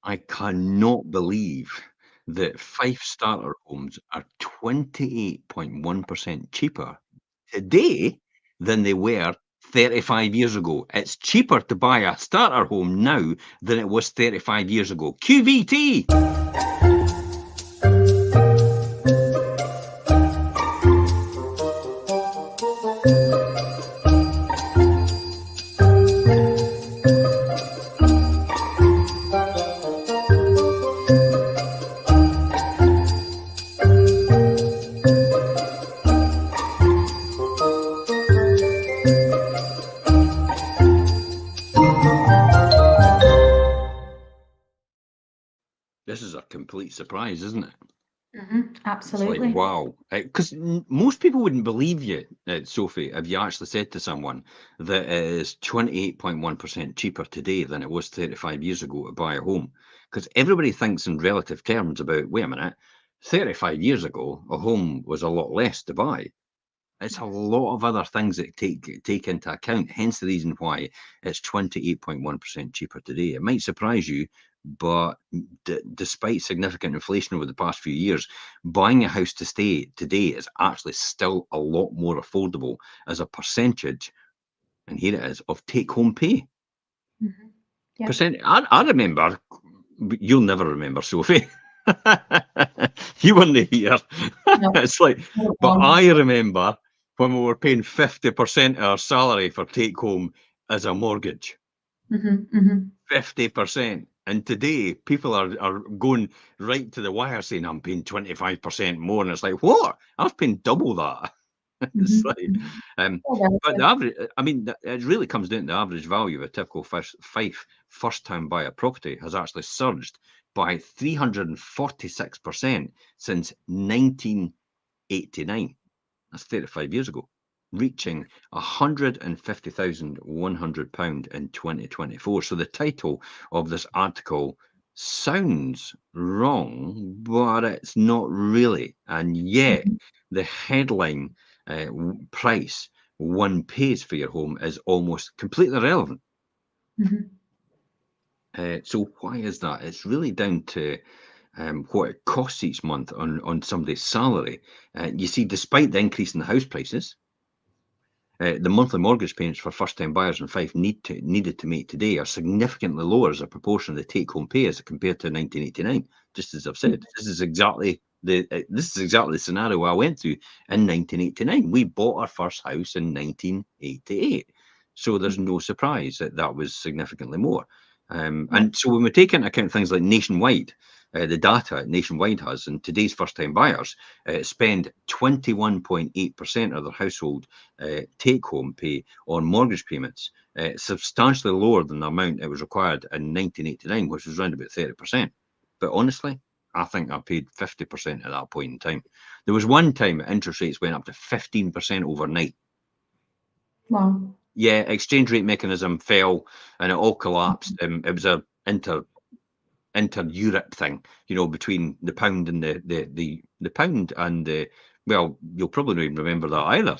I cannot believe that Fife Starter Homes are 28.1% cheaper today than they were 35 years ago. It's cheaper to buy a starter home now than it was 35 years ago. QVT! This is a complete surprise, isn't it? It's like, Absolutely. wow. Because most people wouldn't believe you, Sophie, if you actually said to someone that it is 28.1% cheaper today than it was 35 years ago to buy a home. Because everybody thinks in relative terms about, wait a minute, 35 years ago, a home was a lot less to buy. It's a lot of other things that take into account, hence the reason why it's 28.1% cheaper today. It might surprise you, but despite significant inflation over the past few years, buying a house to stay today is actually still a lot more affordable as a percentage, and here it is, of take-home pay. Mhm. Yeah. I remember, you'll never remember, Sophie. You weren't here. No, It's like, hold but on. I remember when we were paying 50% of our salary for take home as a mortgage. Mhm, mhm. 50%. And today, people are going right to the wire saying, I'm paying 25% more. And it's like, what? I was paying double that. It's Mhm, like, mhm. um, All but the relative. average, I mean, it really comes down to the average value of a typical Fife first-time buyer property has actually surged by 346% since 1989. That's 35 years ago, reaching £150,100 in 2024. So the title of this article sounds wrong, but it's not really. And yet, Mhm, the headline price one pays for your home is almost completely irrelevant. mhm, So why is that? It's really down to what it costs each month on somebody's salary. You see, despite the increase in the house prices, the monthly mortgage payments for first-time buyers in Fife needed to make today are significantly lower as a proportion of the take-home pay as compared to 1989. Just as I've said, this is exactly the scenario I went through in 1989. We bought our first house in 1988, so there's mhm, no surprise that that was significantly more. yeah. And so when we take into account things like nationwide, the data nationwide has, and today's first-time buyers spend 21.8% of their household take-home pay on mortgage payments, substantially lower than the amount it was required in 1989, which was around about 30%. But honestly, I think I paid 50% at that point in time. There was one time interest rates went up to 15% overnight. Wow. Yeah, exchange rate mechanism fell and it all collapsed. It was a inter-Europe thing, between the pound and the pound and the, well, you'll probably not even remember that either.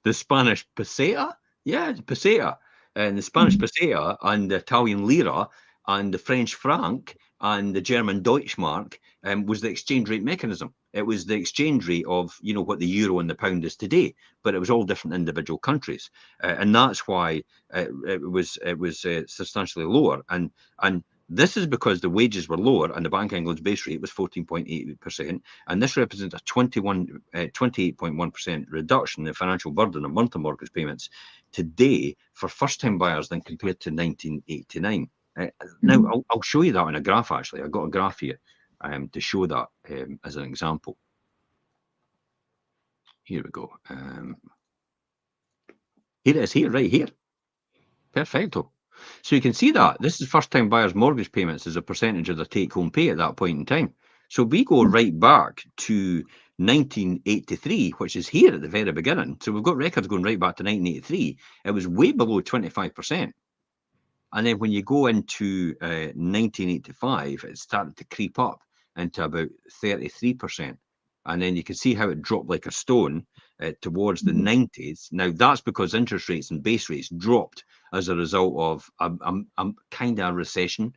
The Spanish peseta, yeah, peseta, and the Spanish Mhm, peseta and the Italian lira and the French franc and the German Deutschmark was the exchange rate mechanism. It was the exchange rate of what the euro and the pound is today, but it was all different individual countries, and that's why it was substantially lower and this is because the wages were lower and the Bank of England's base rate was 14.8%. And this represents a 28.1% reduction in the financial burden of monthly mortgage payments today for first time buyers than compared to 1989. Now, mhm. I'll show you that on a graph, actually. I've got a graph here to show that as an example. Here we go. Here it is, here, right here. Perfecto. So you can see that this is first time buyers' mortgage payments as a percentage of their take home pay at that point in time. So we go right back to 1983, which is here at the very beginning. So we've got records going right back to 1983. It was way below 25%. And then when you go into 1985, it started to creep up into about 33%. And then you can see how it dropped like a stone towards the Mhm, 90s. Now, that's because interest rates and base rates dropped as a result of a kind of recession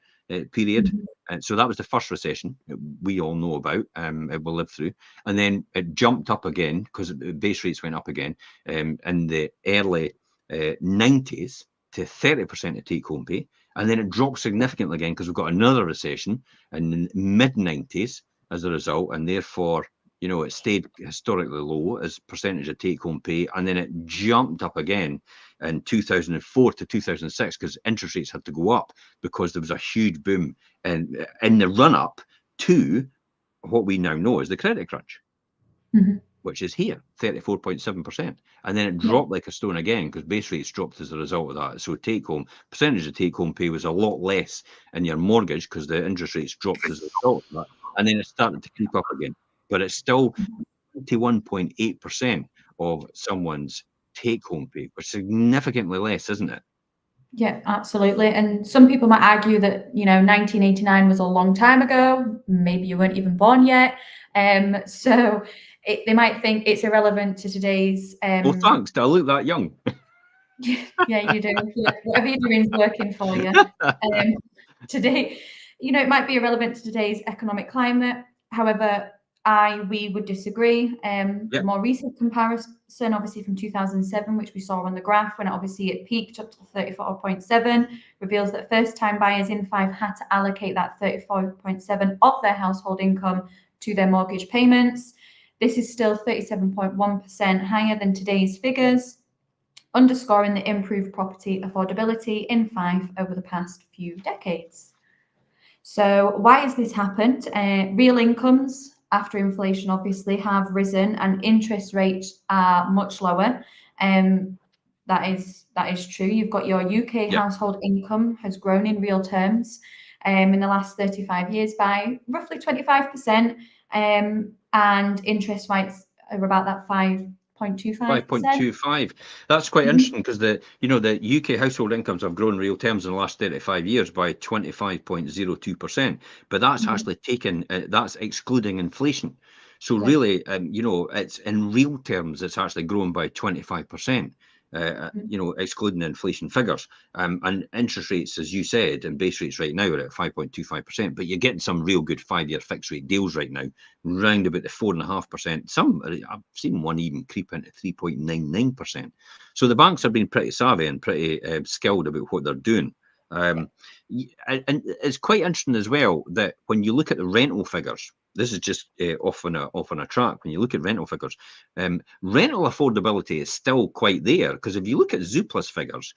period. Mhm. And so that was the first recession we all know about, it will live through. And then it jumped up again because base rates went up again in the early 90s to 30% of take-home pay. And then it dropped significantly again because we've got another recession in the mid-90s as a result. And therefore, it stayed historically low as percentage of take-home pay. And then it jumped up again in 2004 to 2006 because interest rates had to go up because there was a huge boom in the run-up to what we now know as the credit crunch, Mhm. which is here, 34.7%. And then it Yeah. dropped like a stone again because base rates dropped as a result of that. So percentage of take-home pay was a lot less in your mortgage because the interest rates dropped as a result of that. And then it started to creep up again. But it's still 21.8% of someone's take-home pay, which is significantly less, isn't it? Yeah, absolutely. And some people might argue that, 1989 was a long time ago. Maybe you weren't even born yet. So they might think it's irrelevant to today's. Well, thanks. Do I look that young? Yeah, you do. Yeah, whatever you're doing is working for you. Today, it might be irrelevant to today's economic climate. However, we would disagree. The Yep. more recent comparison, obviously from 2007, which we saw on the graph when obviously it peaked up to 34.7, reveals that first-time buyers in Fife had to allocate that 34.7 of their household income to their mortgage payments. This is still 37.1% higher than today's figures, underscoring the improved property affordability in Fife over the past few decades. So, why has this happened? Real incomes after inflation obviously have risen, and interest rates are much lower. That is true. You've got your UK Yep. household income has grown in real terms in the last 35 years by roughly 25%, and interest rates are about that 5.25%. 5.25. That's quite Mhm. interesting because the UK household incomes have grown in real terms in the last 35 years by 25.02%. But that's Mhm. actually that's excluding inflation. So Yeah. really, it's in real terms, it's actually grown by 25%. Excluding inflation figures. And interest rates, as you said, and base rates right now are at 5.25%. But you're getting some real good 5-year fixed rate deals right now, round about the 4.5%. I've seen one even creep into 3.99%. So the banks are being pretty savvy and pretty skilled about what they're doing. And it's quite interesting as well that when you look at the rental figures, this is just off on a track. When you look at rental figures, rental affordability is still quite there because if you look at Zooplus figures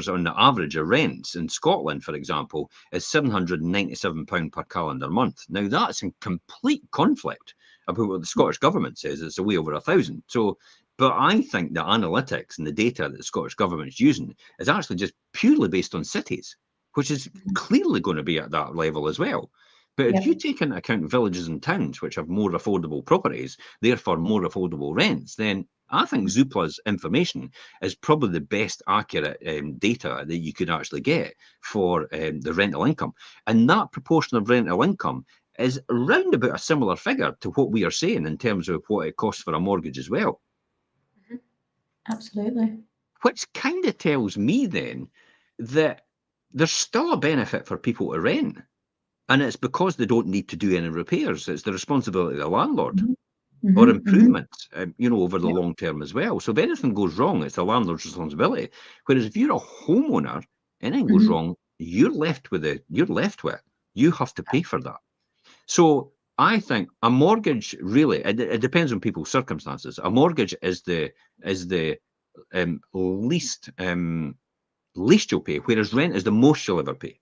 on the average of rents in Scotland, for example, is £797 per calendar month. Now that's in complete conflict about what the Scottish government says. It's a way over 1,000. So, but I think the analytics and the data that the Scottish government is using is actually just purely based on cities, which is clearly going to be at that level as well. But if you Yep. take into account villages and towns, which have more affordable properties, therefore more affordable rents, then I think Zoopla's information is probably the best accurate data that you could actually get for the rental income. And that proportion of rental income is around about a similar figure to what we are saying in terms of what it costs for a mortgage as well. Absolutely. Which kind of tells me then that there's still a benefit for people to rent. And it's because they don't need to do any repairs. It's the responsibility of the landlord Mhm. or Mhm. Mhm. improvements, over the Yep. long term as well. So if anything goes wrong, it's the landlord's responsibility. Whereas if you're a homeowner, anything goes Mhm. wrong, you're left with it. You're left with it. You have to pay for that. So I think a mortgage really it depends on people's circumstances. A mortgage is the least you'll pay, whereas rent is the most you'll ever pay.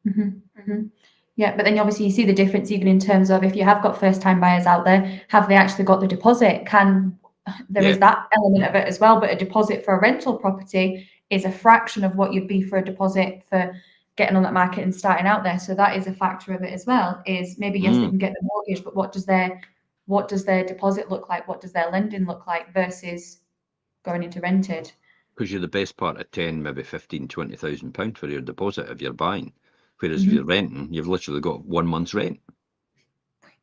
Mhm. Mhm. Yeah, but then obviously you see the difference even in terms of if you have got first-time buyers out there, have they actually got the deposit? There Yeah, is that element of it as well, but a deposit for a rental property is a fraction of what you'd be for a deposit for getting on that market and starting out there. So that is a factor of it as well. Is maybe yes, they mm, can get the mortgage, but what does their deposit look like? What does their lending look like versus going into rented? because you're the best part of 10, maybe 15, 20,000 pounds for your deposit if you're buying. Whereas if you're Mhm. renting, you've literally got 1 month's rent.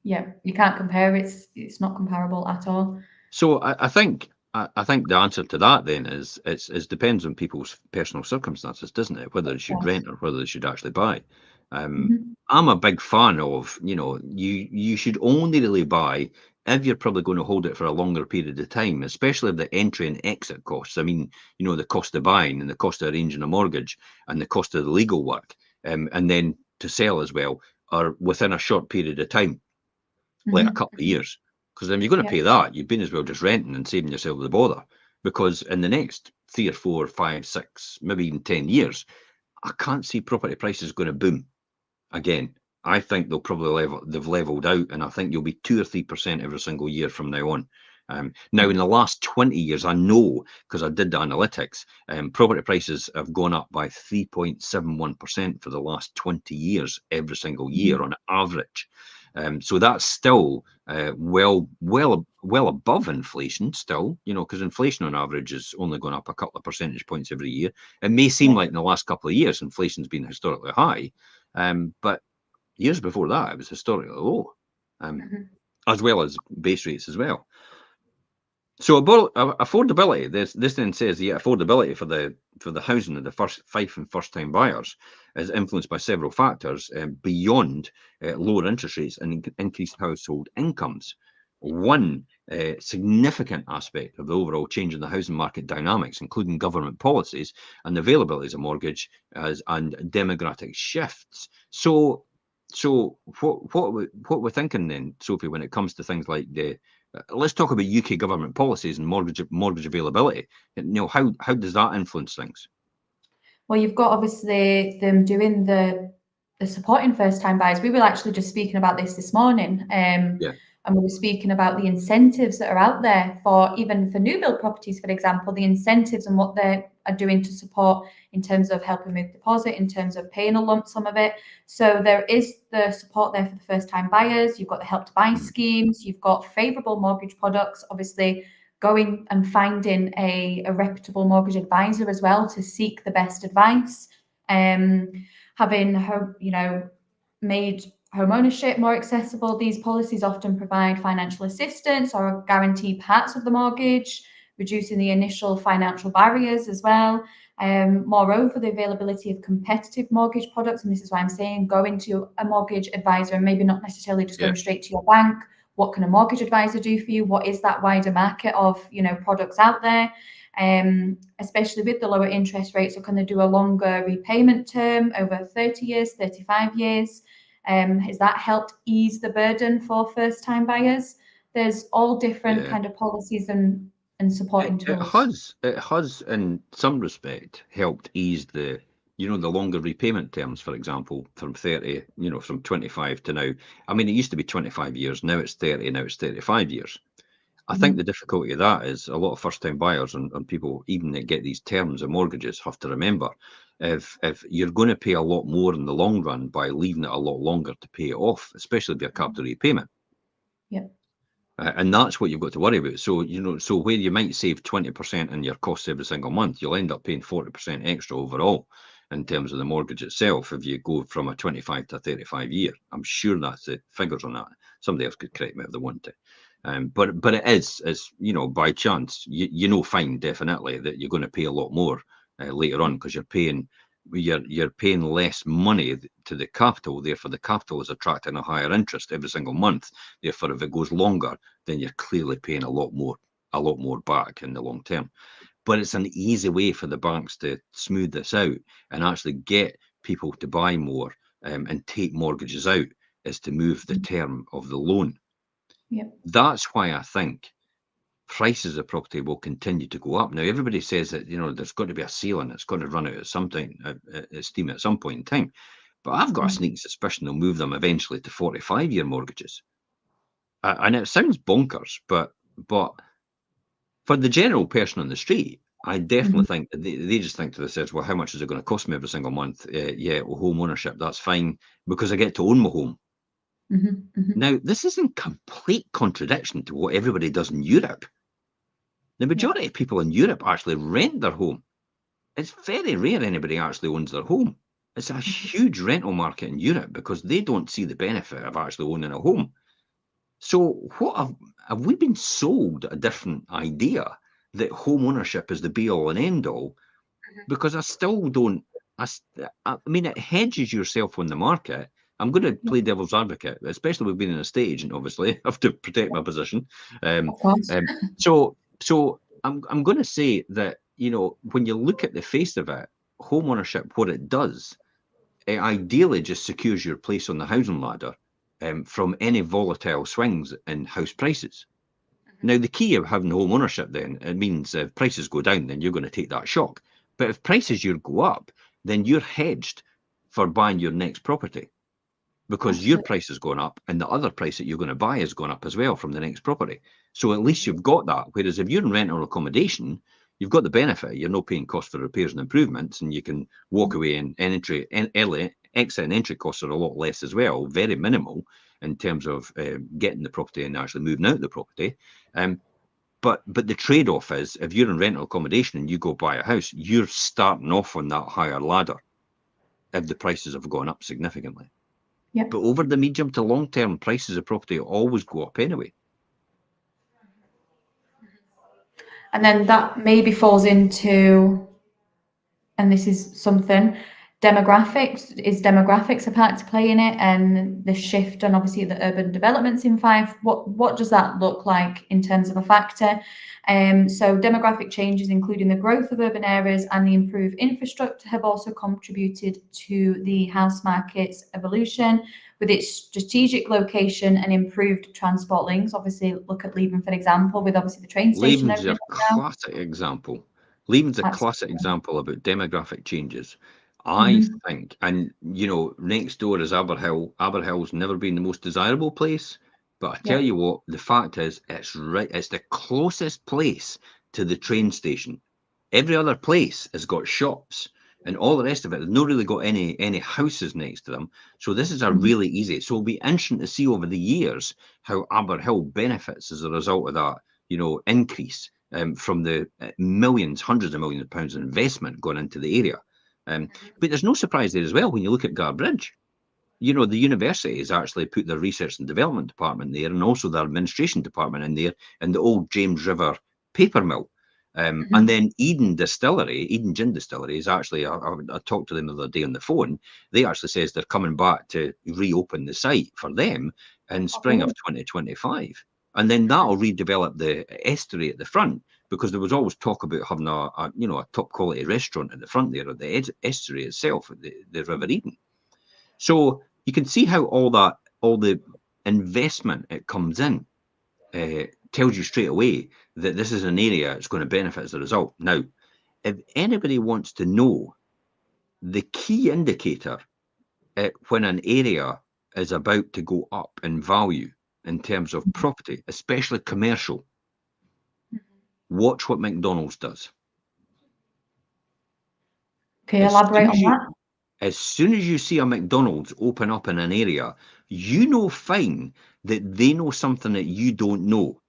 Yeah, you can't compare. It's not comparable at all. So I think I think the answer to that then is it depends on people's personal circumstances, doesn't it? Whether they should Yes. rent or whether they should actually buy. Mhm. I'm a big fan of, you should only really buy if you're probably going to hold it for a longer period of time, especially if the entry and exit costs. I mean, the cost of buying and the cost of arranging a mortgage and the cost of the legal work, and then to sell as well, are within a short period of time, like a Mhm. couple of Mhm. years. Because if you're going to Yeah. pay that, you've been as well just renting and saving yourself the bother. Because in the next 3 or 4, 5, 6, maybe even 10 years, I can't see property prices going to boom again. I think they've leveled out, and I think you'll be 2 or 3% every single year from now on. Now, in Mhm. the last 20 years, I know because I did the analytics, property prices have gone up by 3.71% for the last 20 years, every single year Mhm. on average. So that's still well above inflation. Still, because inflation on average is only going up a couple of percentage points every year. It may seem Yeah. like in the last couple of years inflation's been historically high, but years before that, it was historically low, um, Mhm. as well as base rates as well. So affordability. This then says the affordability for the housing of the Fife and first time buyers is influenced by several factors beyond lower interest rates and increased household incomes. One significant aspect of the overall change in the housing market dynamics, including government policies and the availability of mortgage and demographic shifts. So what we're thinking then, Sophie, when it comes to things like let's talk about UK government policies and mortgage availability. How does that influence things? Well, you've got obviously them doing the supporting first time buyers. We were actually just speaking about this morning, Yeah, and we were speaking about the incentives that are out there for even for new build properties, for example, the incentives and what they are doing to support in terms of helping with deposit, in terms of paying a lump sum of it. So there is the support there for the first time buyers. You've got the help to buy mhm, schemes. You've got favourable mortgage products. Obviously, going and finding a reputable mortgage advisor as well to seek the best advice, um, having made home ownership more accessible. These policies often provide financial assistance or guarantee parts of the mortgage, reducing the initial financial barriers as well. Moreover, the availability of competitive mortgage products, and this is why I'm saying going to a mortgage advisor and maybe not necessarily just yeah, going straight to your bank. What can a mortgage advisor do for you? What is that wider market of products out there? Especially with the lower interest rates, so can they do a longer repayment term over 30 years, 35 years? Has that helped ease the burden for first-time buyers? There's all different yeah. kind of policies and supporting It tools. has in some respect helped ease the longer repayment terms, for example, from 30, from 25 to now. I mean, it used to be 25 years, now it's 30, now it's 35 years. I think the Mhm. difficulty of that is a lot of first-time buyers and people even that get these terms of mortgages have to remember if you're going to pay a lot more in the long run by leaving it a lot longer to pay it off, especially if you're capital repayment. Yep. And that's what you've got to worry about. So, so where you might save 20% in your costs every single month, you'll end up paying 40% extra overall in terms of the mortgage itself if you go from a 25 to a 35 year. I'm sure that's the figures on that. Somebody else could correct me if they want to. But it is by chance, fine, definitely that you're going to pay a lot more later on because you're paying less money to the capital. Therefore, the capital is attracting a higher interest every single month. Therefore, if it goes longer, then you're clearly paying a lot more back in the long term. But it's an easy way for the banks to smooth this out and actually get people to buy more and take mortgages out is to move the term of the loan. Yep. That's why I think prices of property will continue to go up. Now, everybody says that there's got to be a ceiling; it's going to run out at some time, steam at some point in time. But I've got a Mhm. sneaking suspicion they'll move them eventually to 45-year mortgages. And it sounds bonkers, but for the general person on the street, I definitely Mhm. think that they just think to themselves, well, how much is it going to cost me every single month? Yeah, well, home ownership, that's fine because I get to own my home. Mhm. Mhm. Now, this is in complete contradiction to what everybody does in Europe. The Yep. majority of people in Europe actually rent their home. It's very rare anybody actually owns their home. It's a Mhm. huge rental market in Europe because they don't see the benefit of actually owning a home. So what have we been sold a different idea that home ownership is the be all and end all, because I still don't. I mean, it hedges yourself on the market. I'm going to play devil's advocate, especially with being an estate agent. Obviously, I have to protect my position. Of course. So I'm going to say that, when you look at the face of it, home ownership, what it does, it ideally just secures your place on the housing ladder from any volatile swings in house prices. Now, the key of having home ownership then, it means if prices go down, then you're going to take that shock. But if prices go up, then you're hedged for buying your next property, because your Absolutely. price is going up and the other price that you're going to buy is going up as well from the next property. So at least you've got that. Whereas if you're in rental accommodation, you've got the benefit. You're not paying costs for repairs and improvements, and you can walk away and exit and entry costs are a lot less as well, very minimal in terms of getting the property and actually moving out the property. But the trade-off is, if you're in rental accommodation and you go buy a house, you're starting off on that higher ladder if the prices have gone up significantly. Yep. But over the medium to long term, prices of property always go up anyway. And then that maybe falls into, and this is something, demographics. Is demographics a part to play in it, and the shift and obviously the urban developments in Fife? What does that look like in terms of a factor? So demographic changes, including the growth of urban areas and the improved infrastructure, have also contributed to the house market's evolution. With its strategic location and improved transport links, obviously look at Leaven for example, with obviously the train station Leaven's opening a up now. classic example. Leaven's a classic Absolutely. example about demographic changes. I Mhm. think, and next door is Aberhill. Aberhill's never been the most desirable place, but I tell Yeah. you what, the fact is, it's right. It's the closest place to the train station. Every other place has got shops, and all the rest of it has not really got any houses next to them. So this is a Mhm. really easy. So it'll be interesting to see over the years how Aberhill benefits as a result of that, increase from the millions, hundreds of millions of pounds of investment going into the area. But there's no surprise there as well when you look at Garbridge. The university has actually put their research and development department there, and also their administration department in there, in the old James River paper mill. And Mhm. then Eden Gin Distillery is actually, I talked to them the other day on the phone. They actually says they're coming back to reopen the site for them in Oh, spring of brilliant. 2025. And then that'll redevelop the estuary at the front, because there was always talk about having a top quality restaurant at the front there, at the estuary itself, at the River Eden. So you can see how all the investment it comes in tells you straight away that this is an area that's going to benefit as a result. Now, if anybody wants to know the key indicator when an area is about to go up in value in terms of property, especially commercial, watch what McDonald's does. Can you As soon elaborate as on you that? as soon as you see a McDonald's open up in an area, you know fine that they know something that you don't know.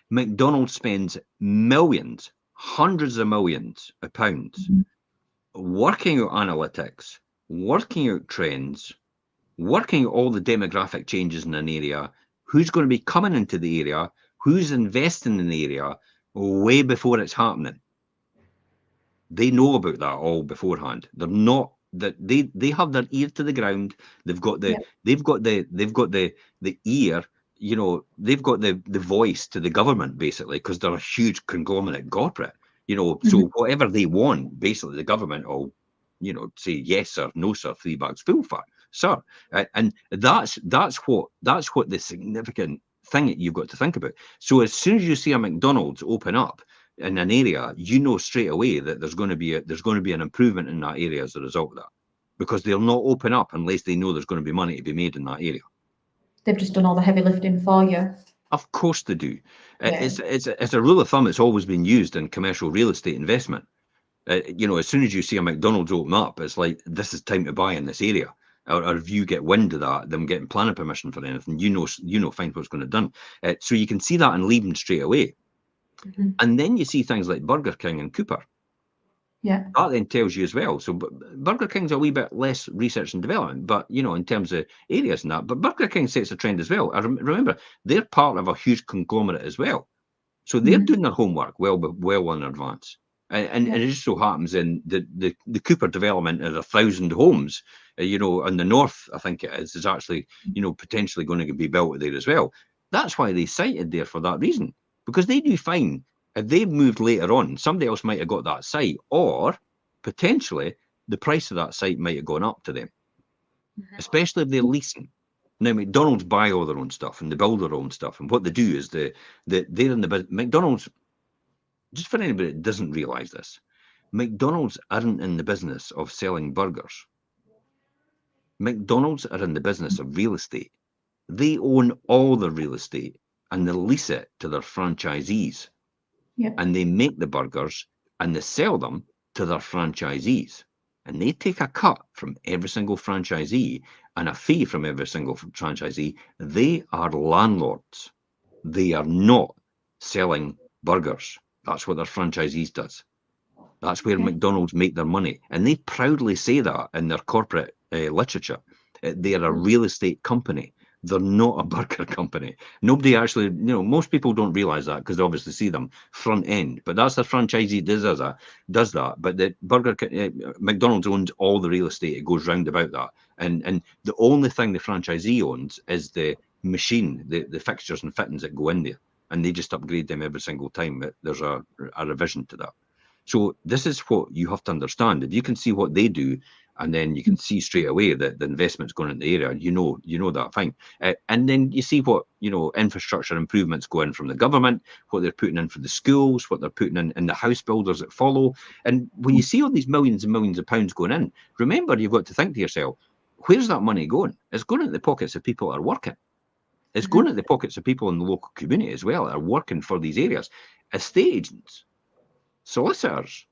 McDonald's spends millions, hundreds of millions of pounds Mhm. working out analytics, working out trends, working out all the demographic changes in an area, who's going to be coming into the area, who's investing in the area way before it's happening. They know about that all beforehand. They're not that they have their ear to the ground. They've got the Yeah. the ear. They've got the voice to the government, basically, because they're a huge conglomerate corporate. Mhm. So whatever they want, basically, the government will, say yes sir, no sir, 3 bags full fat, sir. And that's what the significant thing that you've got to think about. So as soon as you see a McDonald's open up in an area, you know straight away that there's going to be an improvement in that area as a result of that, because they'll not open up unless they know there's going to be money to be made in that area. They've just done all the heavy lifting for you. Of course they do. Yeah. It's a rule of thumb. It's always been used in commercial real estate investment. As soon as you see a McDonald's open up, it's like, this is time to buy in this area. Or if you get wind of that, them getting planning permission for anything, fine what's going to be done. So you can see that in Leaven straight away. Mhm. And then you see things like Burger King and Cooper. Yeah. That then tells you as well. So Burger King's a wee bit less research and development, but in terms of areas and that. But Burger King sets a trend as well. I remember they're part of a huge conglomerate as well. So they're doing their homework well in advance. And it just so happens in the Cooper development of 1,000 homes, in the north, I think it is actually, potentially going to be built there as well. That's why they sited there for that reason, because they do fine. If they've moved later on, somebody else might have got that site, or potentially the price of that site might have gone up to them, especially if they're leasing. Now, McDonald's buy all their own stuff and they build their own stuff. And what they do is they're in the McDonald's, just for anybody that doesn't realise this, McDonald's aren't in the business of selling burgers. McDonald's are in the business of real estate. They own all the real estate and they lease it to their franchisees. Yep. And they make the burgers and they sell them to their franchisees. And they take a cut from every single franchisee and a fee from every single franchisee. They are landlords. They are not selling burgers. That's what their franchisees does. That's where McDonald's make their money. And they proudly say that in their corporate literature. They are a real estate company. They're not a burger company. Nobody actually, most people don't realize that because they obviously see them front end. But that's the franchisee does that. But the McDonald's owns all the real estate. It goes round about that. And the only thing the franchisee owns is the machine, the fixtures and fittings that go in there. And they just upgrade them every single time there's a revision to that. So this is what you have to understand. If you can see what they do, and then you can see straight away that the investment's going in the area, you know that thing. And then you see what, infrastructure improvements go in from the government, what they're putting in for the schools, what they're putting in the house builders that follow. And when you see all these millions and millions of pounds going in, remember, you've got to think to yourself, where's that money going? It's going into the pockets of people that are working. It's going into the pockets of people in the local community as well that are working for these areas. Estate agents, solicitors,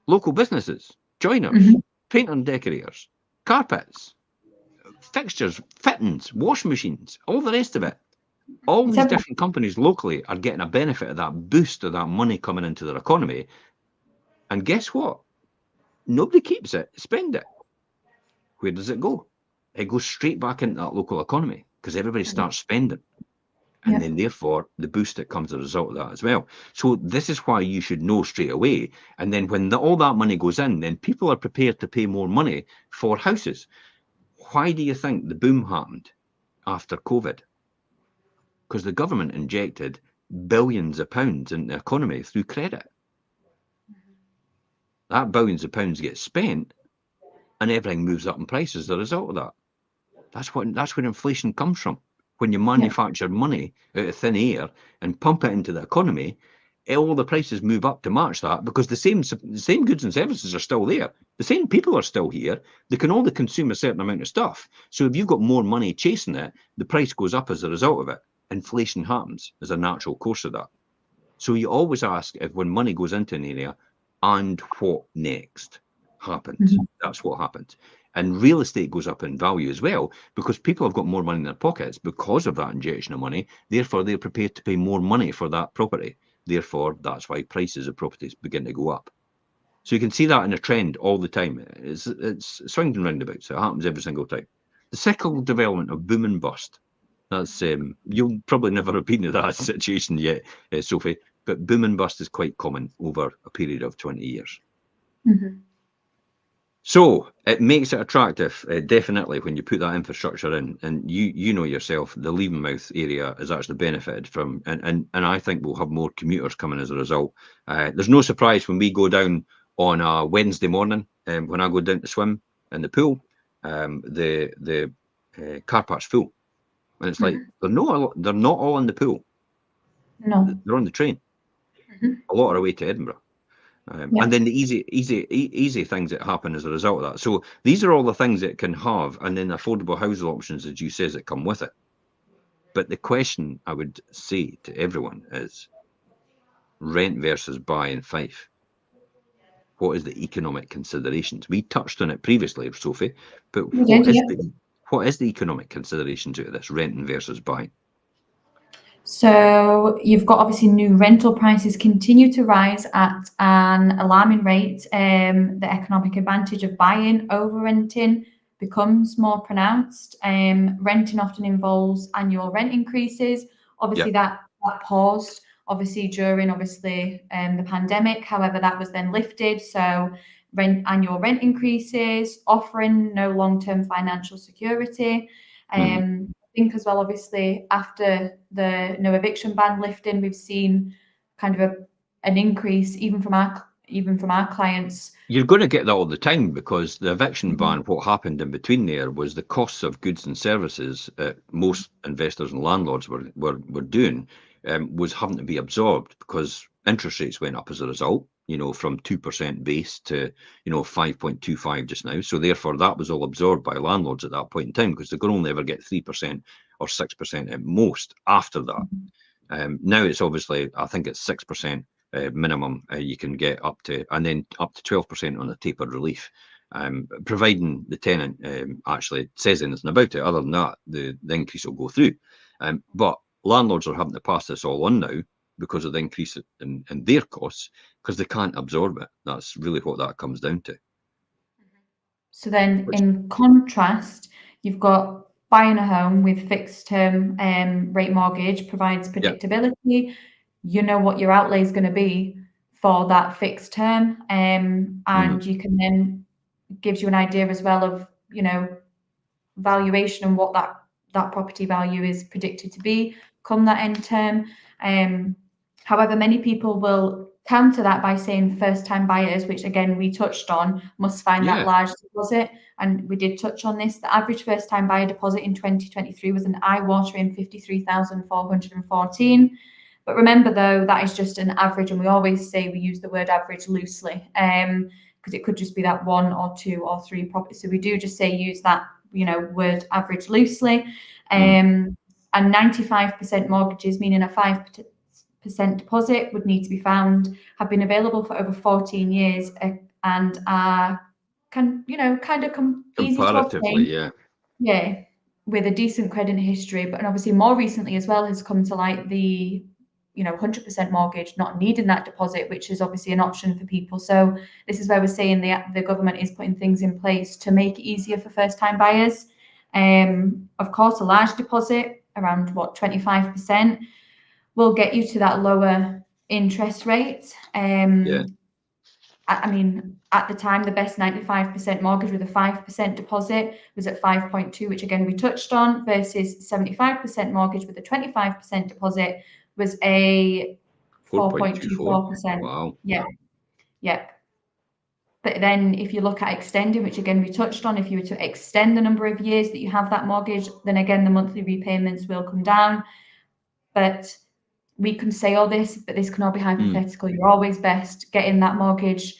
local businesses, joiners, painter and decorators, carpets, fixtures, fittings, washing machines, all the rest of it. All these different companies locally are getting a benefit of that boost of that money coming into their economy. And guess what? Nobody keeps it, spend it. Where does it go? It goes straight back into that local economy because everybody starts spending. And then, therefore, the boost that comes as a result of that as well. So this is why you should know straight away. And then when all that money goes in, then people are prepared to pay more money for houses. Why do you think the boom happened after COVID? Because the government injected billions of pounds in the economy through credit. That billions of pounds gets spent and everything moves up in price as a result of that. That's where inflation comes from. When you manufacture money out of thin air and pump it into the economy, all the prices move up to match that because the same goods and services are still there. The same people are still here. They can only consume a certain amount of stuff. So if you've got more money chasing it, the price goes up as a result of it. Inflation happens as a natural course of that. So you always ask if when money goes into an area, and what next happens? That's what happens. And real estate goes up in value as well because people have got more money in their pockets because of that injection of money. Therefore, they're prepared to pay more money for that property. Therefore, that's why prices of properties begin to go up. So you can see that in a trend all the time. It's swings and roundabouts. It happens every single time. The cyclical development of boom and bust. That's you'll probably never have been in that situation yet, Sophie. But boom and bust is quite common over a period of 20 years. So it makes it attractive, definitely, when you put that infrastructure in. And you know yourself, the Leavenmouth area has actually benefited from, and I think we'll have more commuters coming as a result. There's no surprise when we go down on a Wednesday morning, when I go down to swim in the pool, the car park's full. And it's like, they're not all in the pool. No. They're on the train. A lot are away to Edinburgh. And then the easy things that happen as a result of that. So these are all the things that can have, and then affordable housing options, as you says, that come with it. But the question I would say to everyone is rent versus buy in Fife. What is the economic considerations? We touched on it previously, Sophie, but what is the economic considerations out of this renting versus buying? So you've got obviously new rental prices continue to rise at an alarming rate. The economic advantage of buying over renting becomes more pronounced. Renting often involves annual rent increases. Obviously, that that paused, obviously during the pandemic. However, that was then lifted. So annual rent increases, offering no long-term financial security. I think as well, obviously, after the no eviction ban lifting, we've seen kind of an increase even from our clients. You're going to get that all the time, because the eviction Mhm. ban, what happened in between there was the costs of goods and services most investors and landlords were doing was having to be absorbed, because interest rates went up as a result, from 2% base to, 5.25 just now. So therefore, that was all absorbed by landlords at that point in time, because they could only ever get 3% or 6% at most after that. Now it's obviously, I think it's 6% minimum you can get up to, and then up to 12% on a tapered relief, providing the tenant actually says anything about it. Other than that, the increase will go through. But landlords are having to pass this all on now because of the increase in their costs, because they can't absorb it. That's really what that comes down to. So then, in contrast, you've got buying a home with fixed term rate mortgage provides predictability. You know what your outlay is going to be for that fixed term, and you can then gives you an idea as well of valuation and what that property value is predicted to be come that end term. However, many people will counter that by saying first-time buyers, which again we touched on, must find that large deposit. And we did touch on this. The average first-time buyer deposit in 2023 was an eye-watering 53,414. But remember, though, that is just an average, and we always say we use the word average loosely, because it could just be that one or two or three properties. So we do just say use that word average loosely. And 95% mortgages, meaning a 5% deposit, would need to be found, have been available for over 14 years, and are kind of easy to obtain. Yeah, with a decent credit history. But and obviously more recently as well has come to light the 100% mortgage, not needing that deposit, which is obviously an option for people. So this is where we're saying the government is putting things in place to make it easier for first-time buyers. Of course, a large deposit, around 25%, will get you to that lower interest rate. I mean, at the time, the best 95% mortgage with a 5% deposit was at 5.2, which again we touched on, versus 75% mortgage with a 25% deposit was a 4.24%. Wow. Yeah. But then if you look at extending, which again we touched on, if you were to extend the number of years that you have that mortgage, then again the monthly repayments will come down. But we can say all this, but this can all be hypothetical. You're always best getting that mortgage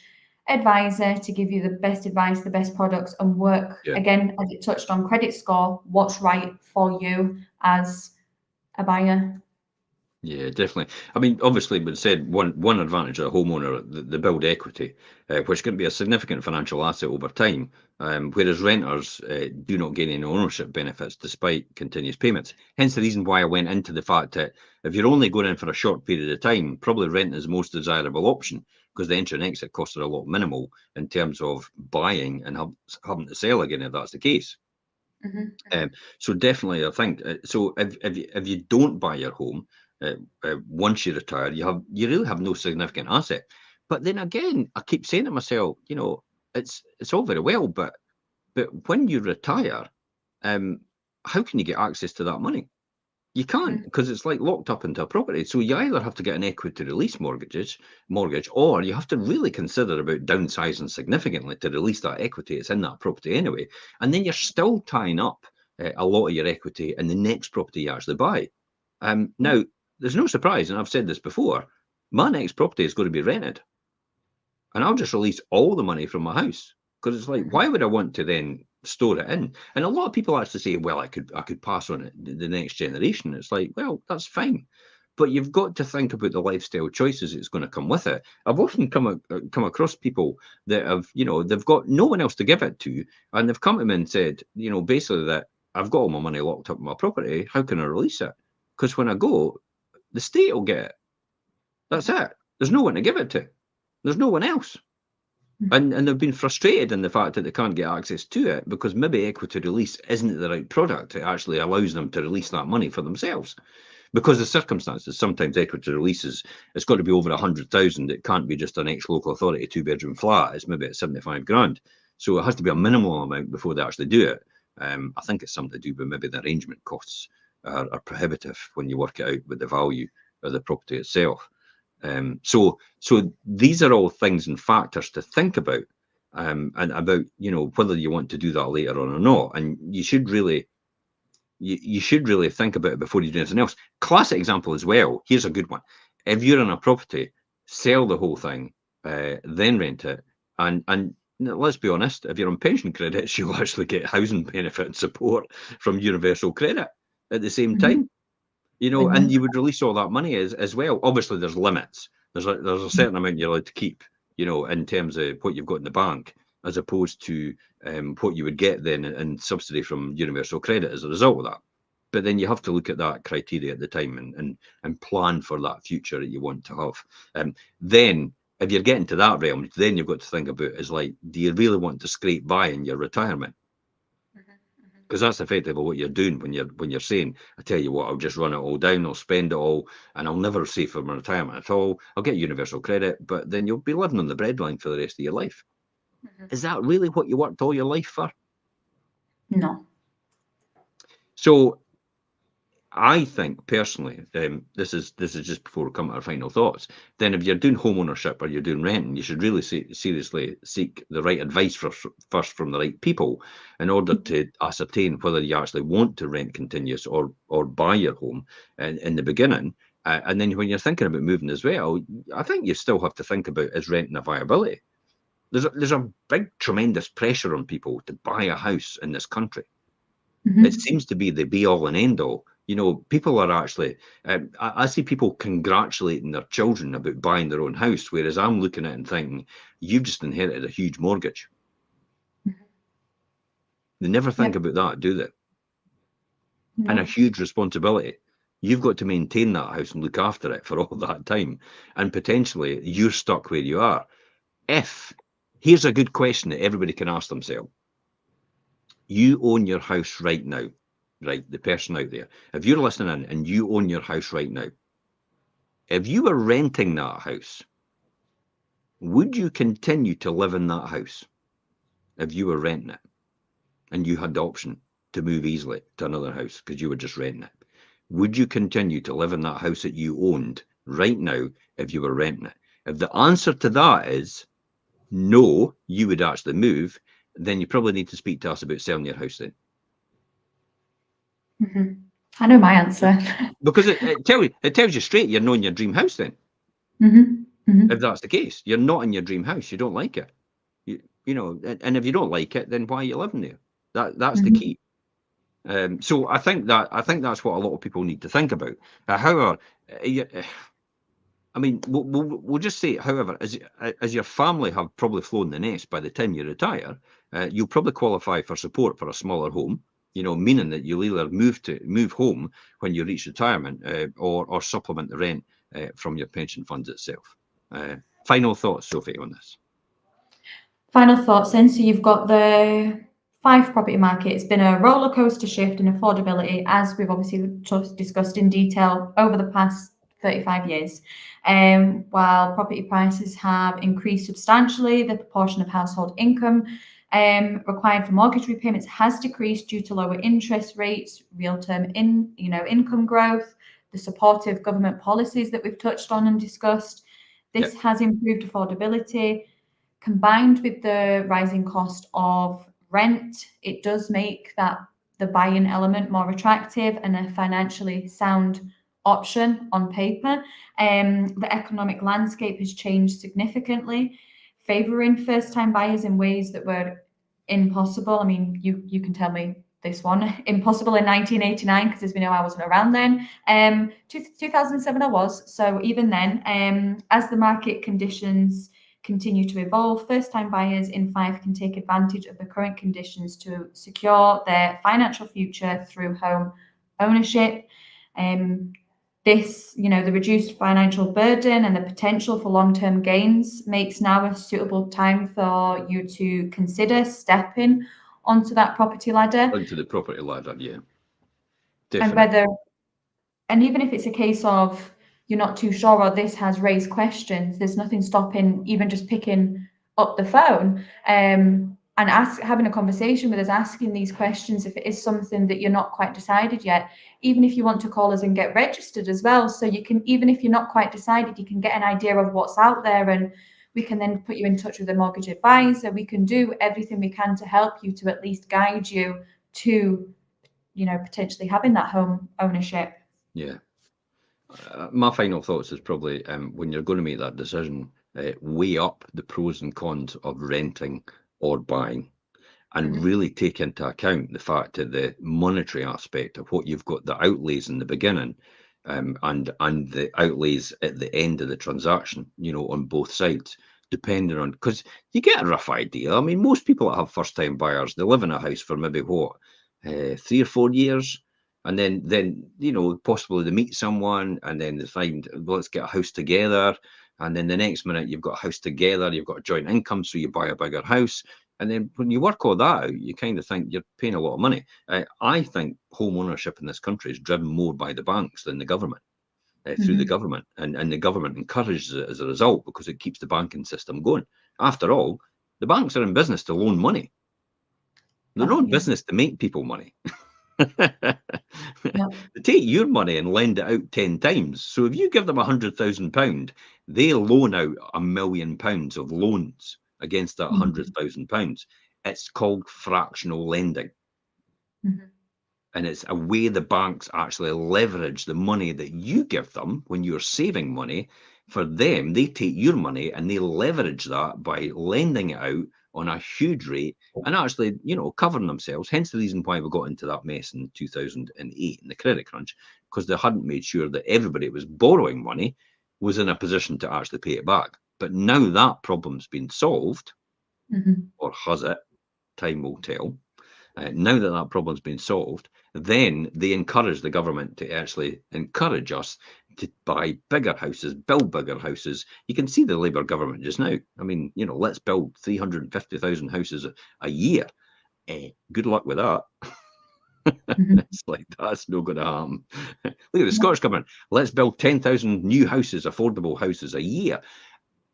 advisor to give you the best advice, the best products, and work, again, as it touched on credit score, what's right for you as a buyer. Yeah, definitely. I mean, obviously, we said one advantage of a homeowner, the build equity, which can be a significant financial asset over time, whereas renters do not gain any ownership benefits despite continuous payments. Hence the reason why I went into the fact that if you're only going in for a short period of time, probably rent is the most desirable option, because the entry and exit costs are a lot minimal in terms of buying and having to sell again, if that's the case. So definitely, I think so. If you don't buy your home once you retire, you really have no significant asset. But then again, I keep saying to myself, it's all very well, but when you retire, how can you get access to that money? You can't, because it's like locked up into a property. So you either have to get an equity release mortgage, or you have to really consider about downsizing significantly to release that equity that's in that property anyway. And then you're still tying up a lot of your equity in the next property you actually buy. Now, there's no surprise, and I've said this before, my next property is going to be rented. And I'll just release all the money from my house, because it's like, why would I want to then store it in? And a lot of people actually say, well, I could pass on it to the next generation. It's like, well, that's fine, but you've got to think about the lifestyle choices that's going to come with it. I've often come across people that have, they've got no one else to give it to, and they've come to me and said, basically that I've got all my money locked up in my property. How can I release it? Because when I go, the state will get it. That's it. There's no one to give it to. There's no one else. And they've been frustrated in the fact that they can't get access to it, because maybe equity release isn't the right product. It actually allows them to release that money for themselves. because of circumstances. Sometimes equity releases, it's got to be over 100,000. It can't be just an ex-local authority 2-bedroom flat. It's maybe at 75 grand. So it has to be a minimal amount before they actually do it. I think it's something to do with maybe the arrangement costs are prohibitive when you work it out with the value of the property itself. So these are all things and factors to think about, and about, you know, whether you want to do that later on or not. And you should really think about it before you do anything else. Classic example as well. Here's a good one. If you're in a property, sell the whole thing, then rent it, and let's be honest, if you're on pension credits, you'll actually get housing benefit and support from universal credit at the same time. You know, and you would release all that money as well. Obviously, there's limits. There's a certain amount you're allowed to keep, you know, in terms of what you've got in the bank, as opposed to what you would get then in subsidy from universal credit as a result of that. But then you have to look at that criteria at the time and plan for that future that you want to have. Then, if you're getting to that realm, then you've got to think about is like, do you really want to scrape by in your retirement? Because that's effectively what you're doing when you're saying, I tell you what, I'll just run it all down, I'll spend it all, and I'll never save for my retirement at all. I'll get universal credit, but then you'll be living on the breadline for the rest of your life. Is that really what you worked all your life for? No. So I think personally, this is just before we come to our final thoughts. Then, if you're doing home ownership or you're doing renting, you should really seriously seek the right advice first from the right people, in order to ascertain whether you actually want to rent continuous or buy your home in the beginning. And then when you're thinking about moving as well, I think you still have to think about, is renting a viability? There's a big, tremendous pressure on people to buy a house in this country. It seems to be the be all and end all. You know, people are actually, I see people congratulating their children about buying their own house, whereas I'm looking at it and thinking, you've just inherited a huge mortgage. They never think about that, do they? No. And a huge responsibility. You've got to maintain that house and look after it for all that time. And potentially you're stuck where you are. Here's a good question that everybody can ask themselves. You own your house right now, right? The person out there. If you're listening in and you own your house right now, if you were renting that house, would you continue to live in that house if you were renting it and you had the option to move easily to another house because you were just renting it? Would you continue to live in that house that you owned right now if you were renting it? If the answer to that is no, you would actually move, then you probably need to speak to us about selling your house then. I know my answer. Because it tells you straight you're not in your dream house then. If that's the case, you're not in your dream house, you don't like it. You know, and if you don't like it, then why are you living there? That's the key. So I think that's what a lot of people need to think about. However, I mean, we'll just say, however, as your family have probably flown the nest by the time you retire, you'll probably qualify for support for a smaller home. You know, meaning that you'll either move home when you reach retirement, or supplement the rent from your pension funds itself. Final thoughts, Sophie, on this? Final thoughts then. So you've got the Fife property market. It's been a roller coaster shift in affordability, as we've obviously just discussed in detail over the past 35 years. While property prices have increased substantially, the proportion of household income required for mortgage repayments has decreased due to lower interest rates, real-term income growth, the supportive government policies that we've touched on and discussed. This has improved affordability. Combined with the rising cost of rent, it does make the buy-in element more attractive and a financially sound option on paper. The economic landscape has changed significantly, favoring first-time buyers in ways that were impossible. I mean, you can tell me this one. Impossible in 1989, because as we know, I wasn't around then. 2007 I was. So even then, as the market conditions continue to evolve, first-time buyers in Fife can take advantage of the current conditions to secure their financial future through home ownership. The reduced financial burden and the potential for long-term gains makes now a suitable time for you to consider stepping onto that property ladder. Onto the property ladder, yeah. And Definitely. And even if it's a case of you're not too sure or this has raised questions, there's nothing stopping even just picking up the phone and having a conversation with us, asking these questions if it is something that you're not quite decided yet. Even if you want to call us and get registered as well, so you can, even if you're not quite decided, you can get an idea of what's out there, and we can then put you in touch with a mortgage advisor. We can do everything we can to help you, to at least guide you to, potentially having that home ownership. Yeah. My final thoughts is probably when you're going to make that decision, weigh up the pros and cons of renting or buying, and really take into account the fact that the monetary aspect of what you've got, the outlays in the beginning, and the outlays at the end of the transaction, on both sides, depending on, because you get a rough idea. I mean, most people that have first-time buyers, they live in a house for maybe 3 or 4 years. And then possibly they meet someone, and then they find, well, let's get a house together. And then the next minute you've got a house together, you've got a joint income, so you buy a bigger house. And then when you work all that out, you kind of think you're paying a lot of money. I think home ownership in this country is driven more by the banks than the government, through the government. And the government encourages it as a result, because it keeps the banking system going. After all, the banks are in business to loan money. They're not in business to make people money. They take your money and lend it out 10 times. So if you give them £100,000, they loan out £1 million of loans against that £100,000. It's called fractional lending. And it's a way the banks actually leverage the money that you give them when you're saving money. For them, they take your money and they leverage that by lending it out on a huge rate and actually, covering themselves. Hence the reason why we got into that mess in 2008 in the credit crunch, because they hadn't made sure that everybody that was borrowing money was in a position to actually pay it back. But now that problem's been solved, or has it? Time will tell. Now that that problem's been solved, then they encourage the government to actually encourage us to buy bigger houses, build bigger houses. You can see the Labour government just now. I mean, let's build 350,000 houses a year. Good luck with that. It's like, that's not going to happen. Look at the Scottish government. Let's build 10,000 new houses, affordable houses a year.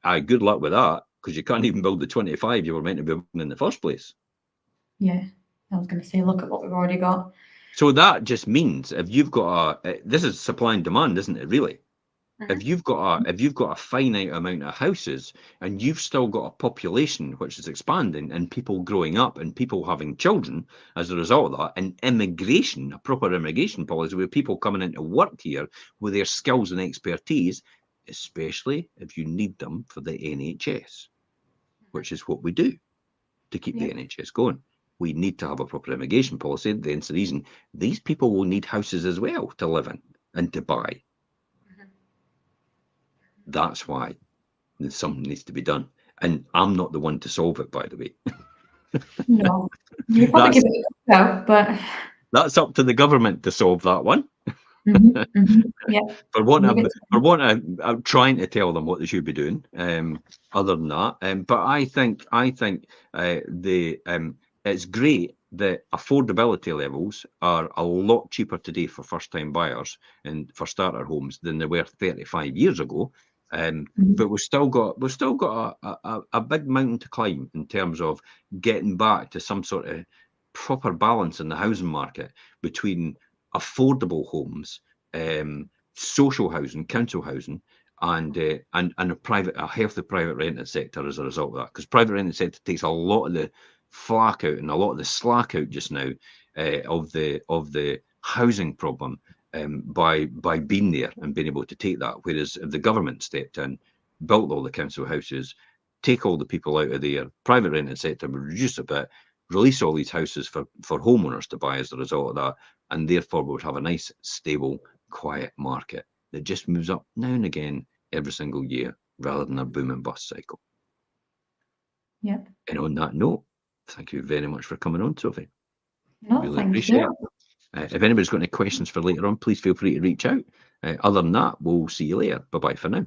Good luck with that, because you can't even build the 25 you were meant to be building in the first place. Yeah. I was going to say, look at what we've already got. So that just means if you've got this is supply and demand, isn't it? Really, if you've got a finite amount of houses and you've still got a population which is expanding and people growing up and people having children as a result of that, and immigration, a proper immigration policy with people coming into work here with their skills and expertise, especially if you need them for the NHS, which is what we do to keep the NHS going. We need to have a proper immigration policy. That's the reason these people will need houses as well to live in and to buy. That's why something needs to be done. And I'm not the one to solve it, by the way. No, you probably give it a go, but that's up to the government to solve that one. Yeah. For what I'm trying to tell them what they should be doing. Other than that, but I think it's great that affordability levels are a lot cheaper today for first-time buyers and for starter homes than they were 35 years ago. But we've still got a big mountain to climb in terms of getting back to some sort of proper balance in the housing market between affordable homes, social housing, council housing, and a healthy private rented sector as a result of that. Because private rented sector takes a lot of the flack out and a lot of the slack out just now of the housing problem by being there and being able to take that. Whereas if the government stepped in, built all the council houses, take all the people out of there, private rented sector would reduce a bit, release all these houses for homeowners to buy as a result of that, and therefore we would have a nice, stable, quiet market that just moves up now and again every single year rather than a boom and bust cycle. Yep. And on that note, thank you very much for coming on, Sophie. No, really thank appreciate you. it. If anybody's got any questions for later on, please feel free to reach out. Other than that, we'll see you later. Bye-bye for now.